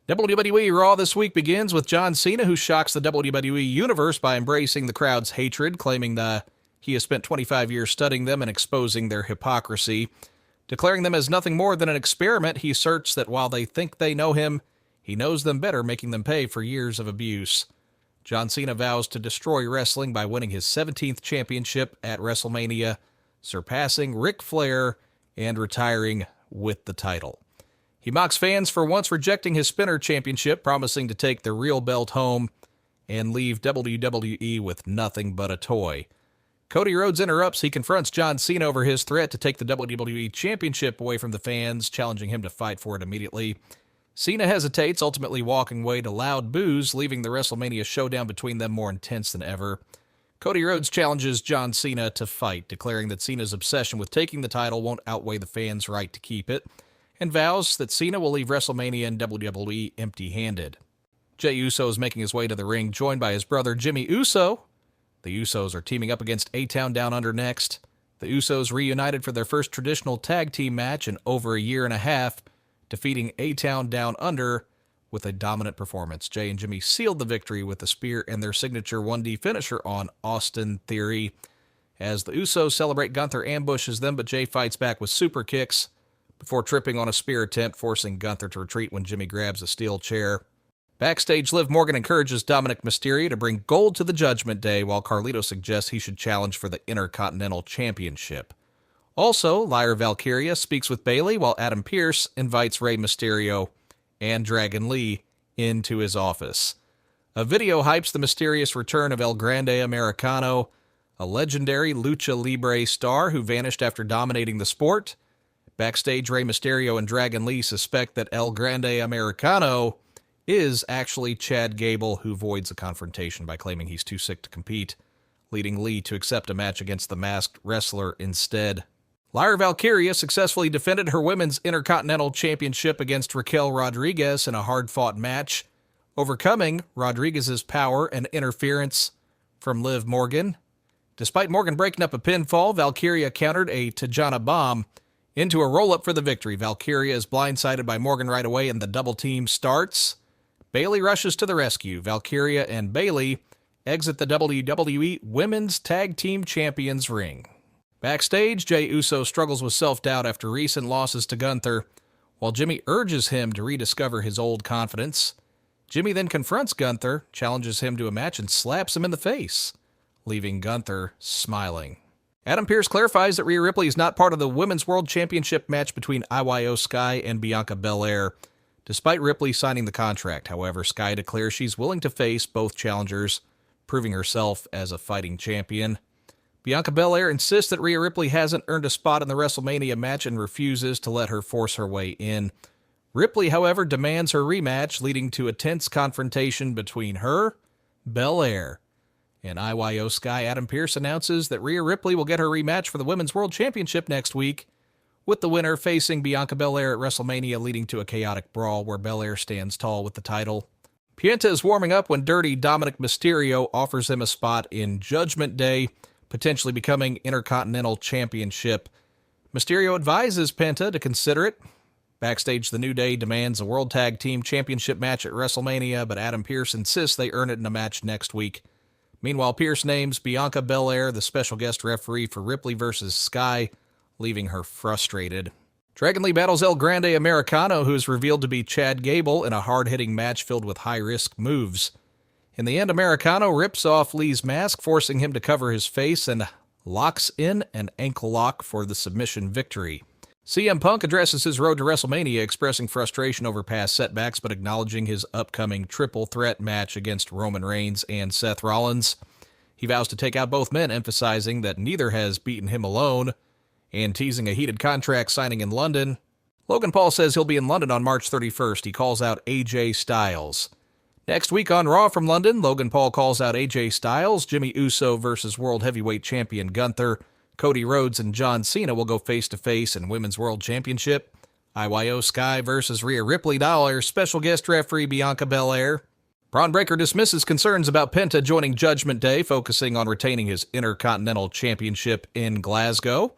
WWE RAW this week begins with John Cena, who shocks the WWE Universe by embracing the crowd's hatred, claiming that he has spent 25 years studying them and exposing their hypocrisy. Declaring them as nothing more than an experiment, he asserts that while they think they know him, he knows them better, making them pay for years of abuse. John Cena vows to destroy wrestling by winning his 17th championship at WrestleMania, surpassing Ric Flair and retiring with the title. He mocks fans for once rejecting his Spinner Championship, promising to take the real belt home and leave WWE with nothing but a toy. Cody Rhodes interrupts. He confronts John Cena over his threat to take the WWE Championship away from the fans, challenging him to fight for it immediately. Cena hesitates, ultimately walking away to loud boos, leaving the WrestleMania showdown between them more intense than ever. Cody Rhodes challenges John Cena to fight, declaring that Cena's obsession with taking the title won't outweigh the fans' right to keep it, and vows that Cena will leave WrestleMania and WWE empty-handed. Jey Uso is making his way to the ring, joined by his brother Jimmy Uso. The Usos are teaming up against A-Town Down Under next. The Usos reunited for their first traditional tag team match in over a year and a half, defeating A-Town Down Under with a dominant performance. Jey and Jimmy sealed the victory with a spear and their signature 1D finisher on Austin Theory. As the Usos celebrate, Gunther ambushes them, but Jey fights back with super kicks before tripping on a spear attempt, forcing Gunther to retreat when Jimmy grabs a steel chair. Backstage, Liv Morgan encourages Dominik Mysterio to bring gold to the Judgment Day, while Carlito suggests he should challenge for the Intercontinental Championship. Also, Lyra Valkyria speaks with Bayley, while Adam Pearce invites Rey Mysterio and Dragon Lee into his office. A video hypes the mysterious return of El Grande Americano, a legendary lucha libre star who vanished after dominating the sport. Backstage, Rey Mysterio and Dragon Lee suspect that El Grande Americano is actually Chad Gable, who voids the confrontation by claiming he's too sick to compete, leading Lee to accept a match against the masked wrestler instead. Lyra Valkyria successfully defended her women's Intercontinental Championship against Raquel Rodriguez in a hard-fought match, overcoming Rodriguez's power and interference from Liv Morgan. Despite Morgan breaking up a pinfall, Valkyria countered a Tajana bomb into a roll-up for the victory. Valkyria is blindsided by Morgan right away, and the double team starts. Bayley rushes to the rescue. Valkyria and Bayley exit the WWE Women's Tag Team Champions ring. Backstage, Jey Uso struggles with self-doubt after recent losses to Gunther, while Jimmy urges him to rediscover his old confidence. Jimmy then confronts Gunther, challenges him to a match, and slaps him in the face, leaving Gunther smiling. Adam Pearce clarifies that Rhea Ripley is not part of the Women's World Championship match between IYO SKY and Bianca Belair, despite Ripley signing the contract. However, Sky declares she's willing to face both challengers, proving herself as a fighting champion. Bianca Belair insists that Rhea Ripley hasn't earned a spot in the WrestleMania match and refuses to let her force her way in. Ripley, however, demands her rematch, leading to a tense confrontation between her, Belair, and IYO SKY. Adam Pearce announces that Rhea Ripley will get her rematch for the Women's World Championship next week, with the winner facing Bianca Belair at WrestleMania, leading to a chaotic brawl where Belair stands tall with the title. Penta is warming up when dirty Dominik Mysterio offers him a spot in Judgment Day, potentially becoming Intercontinental Championship. Mysterio advises Penta to consider it. Backstage, the New Day demands a World Tag Team Championship match at WrestleMania, but Adam Pearce insists they earn it in a match next week. Meanwhile, Pearce names Bianca Belair the special guest referee for Ripley vs. Sky, leaving her frustrated. Dragon Lee battles El Grande Americano, who is revealed to be Chad Gable, in a hard-hitting match filled with high-risk moves. In the end, Americano rips off Lee's mask, forcing him to cover his face, and locks in an ankle lock for the submission victory. CM Punk addresses his road to WrestleMania, expressing frustration over past setbacks, but acknowledging his upcoming triple threat match against Roman Reigns and Seth Rollins. He vows to take out both men, emphasizing that neither has beaten him alone, and teasing a heated contract signing in London. Logan Paul says he'll be in London on March 31st. He calls out AJ Styles. Next week on Raw from London, Logan Paul calls out AJ Styles. Jimmy Uso versus World Heavyweight Champion Gunther. Cody Rhodes and John Cena will go face-to-face in Women's World Championship. IYO SKY versus Rhea Ripley WrestleMania. Special guest referee Bianca Belair. Bron Breakker dismisses concerns about Penta joining Judgment Day, focusing on retaining his Intercontinental Championship in Glasgow.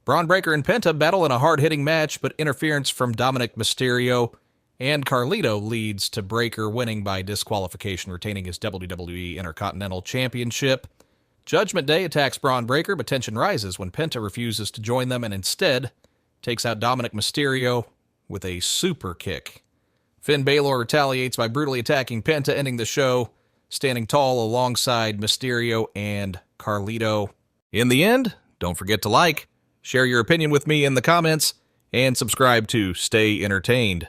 Bron Breakker and Penta battle in a hard-hitting match, but interference from Dominik Mysterio And Carlito leads to Breakker winning by disqualification, retaining his WWE Intercontinental Championship. Judgment Day attacks Bron Breakker, but tension rises when Penta refuses to join them and instead takes out Dominik Mysterio with a super kick. Finn Bálor retaliates by brutally attacking Penta, ending the show, standing tall alongside Mysterio and Carlito. In the end, don't forget to like, share your opinion with me in the comments, and subscribe to stay entertained.